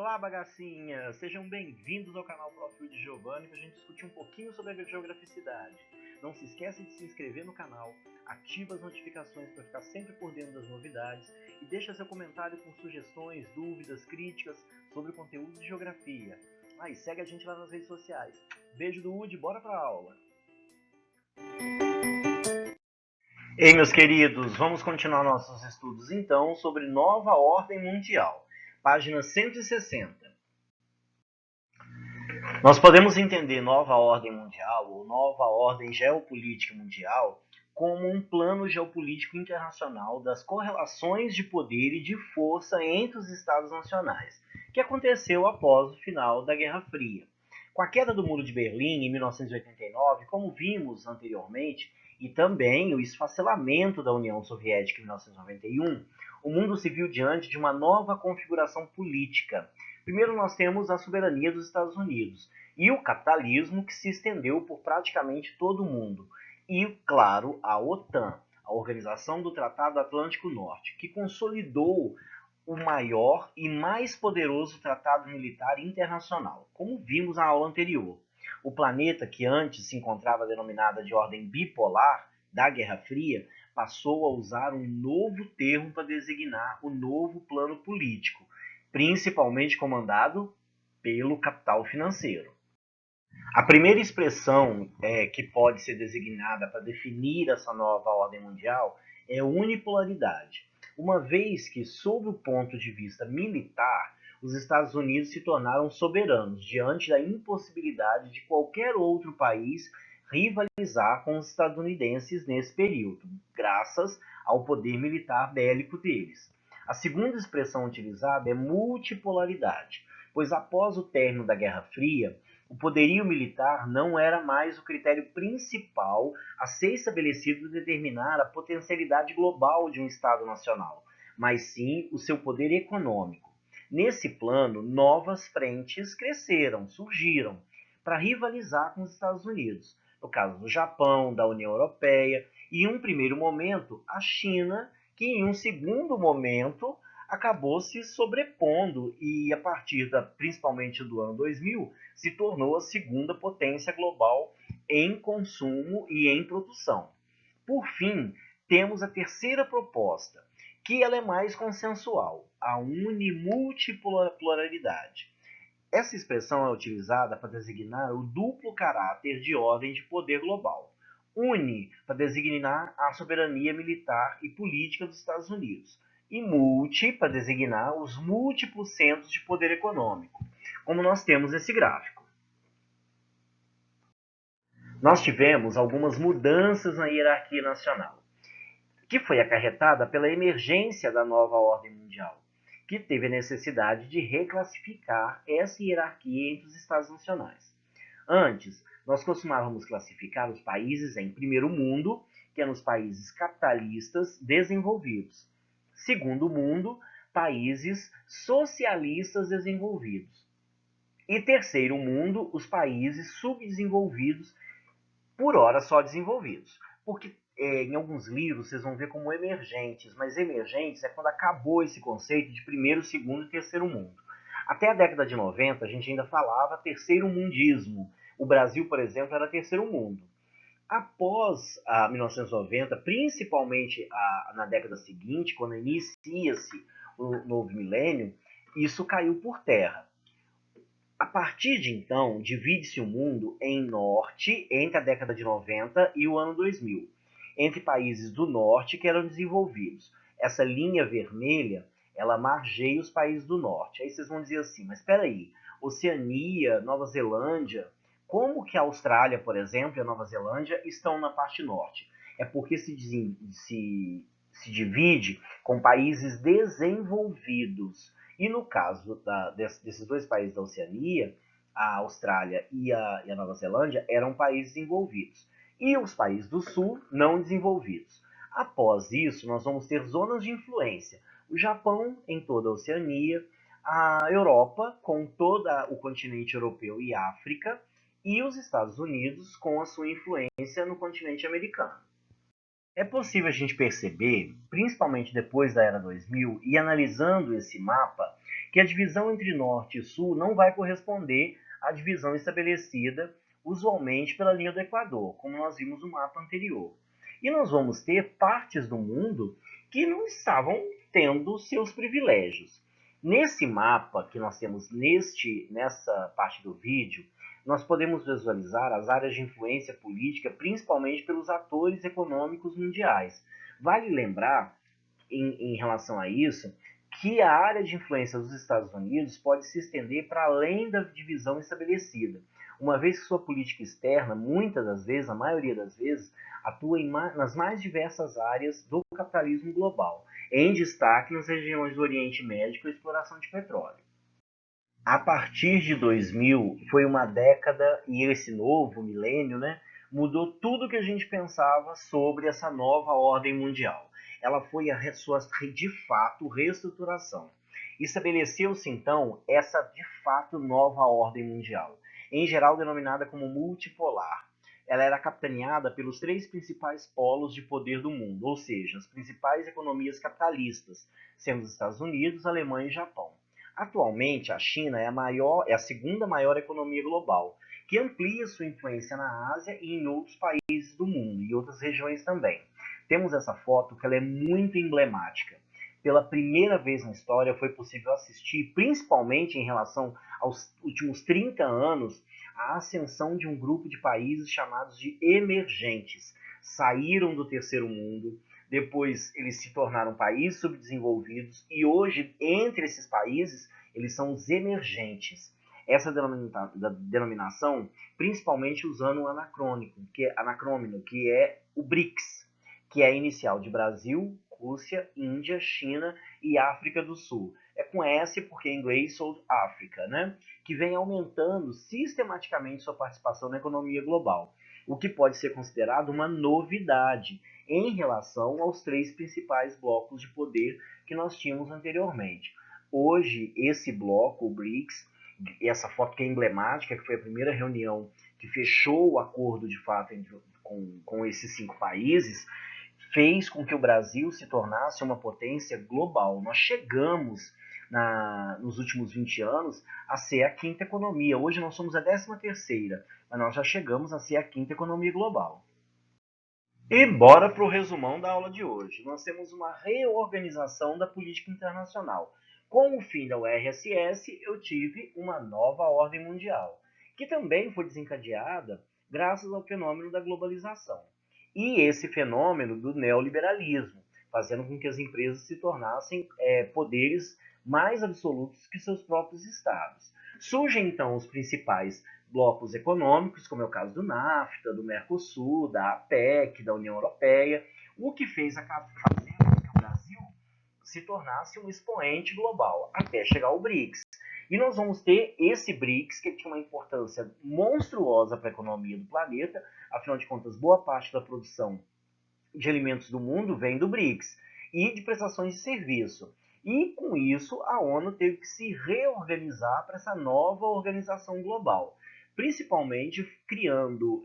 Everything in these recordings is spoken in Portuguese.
Olá, bagacinha! Sejam bem-vindos ao canal Prof. de Giovanni para a gente discutir um pouquinho sobre a geograficidade. Não se esqueça de se inscrever no canal, ativa as notificações para ficar sempre por dentro das novidades e deixa seu comentário com sugestões, dúvidas, críticas sobre o conteúdo de geografia. E segue a gente lá nas redes sociais. Beijo do Udi, bora para a aula! Ei, meus queridos, vamos continuar nossos estudos então sobre nova ordem mundial. Página 160. Nós podemos entender nova ordem mundial ou nova ordem geopolítica mundial como um plano geopolítico internacional das correlações de poder e de força entre os Estados nacionais, que aconteceu após o final da Guerra Fria. Com a queda do Muro de Berlim em 1989, como vimos anteriormente, e também o esfacelamento da União Soviética em 1991, o mundo se viu diante de uma nova configuração política. Primeiro nós temos a soberania dos Estados Unidos e o capitalismo que se estendeu por praticamente todo o mundo. E, claro, a OTAN, a Organização do Tratado Atlântico Norte, que consolidou o maior e mais poderoso tratado militar internacional, como vimos na aula anterior. O planeta, que antes se encontrava denominada de ordem bipolar da Guerra Fria, passou a usar um novo termo para designar o novo plano político, principalmente comandado pelo capital financeiro. A primeira expressão que pode ser designada para definir essa nova ordem mundial é unipolaridade, uma vez que, sob o ponto de vista militar, os Estados Unidos se tornaram soberanos diante da impossibilidade de qualquer outro país rivalizar com os estadunidenses nesse período, graças ao poder militar bélico deles. A segunda expressão utilizada é multipolaridade, pois após o término da Guerra Fria, o poderio militar não era mais o critério principal a ser estabelecido para determinar a potencialidade global de um Estado nacional, mas sim o seu poder econômico. Nesse plano, novas frentes surgiram, para rivalizar com os Estados Unidos. No caso do Japão, da União Europeia, e em um primeiro momento, a China, que em um segundo momento acabou se sobrepondo e, a partir principalmente do ano 2000, se tornou a segunda potência global em consumo e em produção. Por fim, temos a terceira proposta, que ela é mais consensual, a unimultipolaridade. Essa expressão é utilizada para designar o duplo caráter de ordem de poder global. Uni, para designar a soberania militar e política dos Estados Unidos. E multi, para designar os múltiplos centros de poder econômico, como nós temos nesse gráfico. Nós tivemos algumas mudanças na hierarquia nacional, que foi acarretada pela emergência da nova ordem mundial, que teve a necessidade de reclassificar essa hierarquia entre os Estados nacionais. Antes, nós costumávamos classificar os países em primeiro mundo, que eram os países capitalistas desenvolvidos. Segundo mundo, países socialistas desenvolvidos. E terceiro mundo, os países subdesenvolvidos, por ora só desenvolvidos. Porque em alguns livros vocês vão ver como emergentes, mas emergentes é quando acabou esse conceito de primeiro, segundo e terceiro mundo. Até a década de 90 a gente ainda falava terceiro mundismo. O Brasil, por exemplo, era terceiro mundo. Após 1990, principalmente na década seguinte, quando inicia-se o novo milênio, isso caiu por terra. A partir de então, divide-se o mundo em norte, entre a década de 90 e o ano 2000, entre países do norte que eram desenvolvidos. Essa linha vermelha, ela margeia os países do norte. Aí vocês vão dizer assim, mas espera aí, Oceania, Nova Zelândia, como que a Austrália, por exemplo, e a Nova Zelândia estão na parte norte? É porque se divide com países desenvolvidos. E no caso desses dois países da Oceania, a Austrália e a Nova Zelândia eram países desenvolvidos. E os países do Sul não desenvolvidos. Após isso, nós vamos ter zonas de influência. O Japão em toda a Oceania, a Europa com todo o continente europeu e África, e os Estados Unidos com a sua influência no continente americano. É possível a gente perceber, principalmente depois da Era 2000, e analisando esse mapa, que a divisão entre norte e sul não vai corresponder à divisão estabelecida usualmente pela linha do Equador, como nós vimos no mapa anterior. E nós vamos ter partes do mundo que não estavam tendo seus privilégios. Nesse mapa que nós temos nessa parte do vídeo, nós podemos visualizar as áreas de influência política, principalmente pelos atores econômicos mundiais. Vale lembrar, em relação a isso, que a área de influência dos Estados Unidos pode se estender para além da divisão estabelecida, uma vez que sua política externa, muitas das vezes, a maioria das vezes, atua nas mais diversas áreas do capitalismo global, em destaque nas regiões do Oriente Médio e exploração de petróleo. A partir de 2000 foi uma década, e esse novo milênio, mudou tudo que a gente pensava sobre essa nova ordem mundial. Ela foi a sua, de fato, reestruturação. Estabeleceu-se, então, essa, de fato, nova ordem mundial, em geral denominada como multipolar. Ela era capitaneada pelos 3 principais polos de poder do mundo, ou seja, as principais economias capitalistas, sendo os Estados Unidos, Alemanha e Japão. Atualmente, a China é a segunda maior economia global, que amplia sua influência na Ásia e em outros países do mundo, e outras regiões também. Temos essa foto que ela é muito emblemática. Pela primeira vez na história foi possível assistir, principalmente em relação aos últimos 30 anos, a ascensão de um grupo de países chamados de emergentes. Saíram do terceiro mundo, depois eles se tornaram países subdesenvolvidos e hoje, entre esses países, eles são os emergentes. Essa denominação, principalmente usando o anacrônimo, que é o BRICS, que é a inicial de Brasil, Rússia, Índia, China e África do Sul. É com S porque em inglês South Africa, que vem aumentando sistematicamente sua participação na economia global, o que pode ser considerado uma novidade em relação aos 3 principais blocos de poder que nós tínhamos anteriormente. Hoje, esse bloco, o BRICS, essa foto que é emblemática, que foi a primeira reunião que fechou o acordo de fato com esses 5 países, fez com que o Brasil se tornasse uma potência global. Nós chegamos, nos últimos 20 anos, a ser a 5ª economia. Hoje nós somos a 13ª, mas nós já chegamos a ser a 5ª economia global. E bora para o resumão da aula de hoje. Nós temos uma reorganização da política internacional. Com o fim da URSS, eu tive uma nova ordem mundial, que também foi desencadeada graças ao fenômeno da globalização. E esse fenômeno do neoliberalismo, fazendo com que as empresas se tornassem poderes mais absolutos que seus próprios estados. Surgem então os principais blocos econômicos, como é o caso do NAFTA, do Mercosul, da APEC, da União Europeia, o que fez fazer com que o Brasil se tornasse um expoente global, até chegar ao BRICS. E nós vamos ter esse BRICS, que tinha uma importância monstruosa para a economia do planeta, afinal de contas, boa parte da produção de alimentos do mundo vem do BRICS, e de prestações de serviço. E com isso, a ONU teve que se reorganizar para essa nova organização global, principalmente criando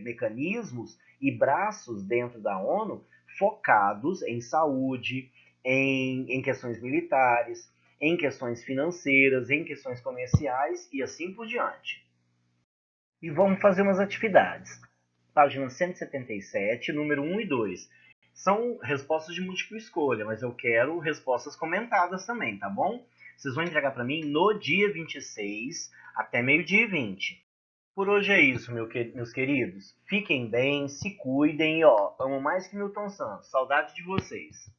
mecanismos e braços dentro da ONU focados em saúde, em questões militares, em questões financeiras, em questões comerciais e assim por diante. E vamos fazer umas atividades. Página 177, número 1 e 2. São respostas de múltipla escolha, mas eu quero respostas comentadas também, tá bom? Vocês vão entregar para mim no dia 26 até meio-dia e 20. Por hoje é isso, meus queridos. Fiquem bem, se cuidem e amo mais que Milton Santos. Saudade de vocês.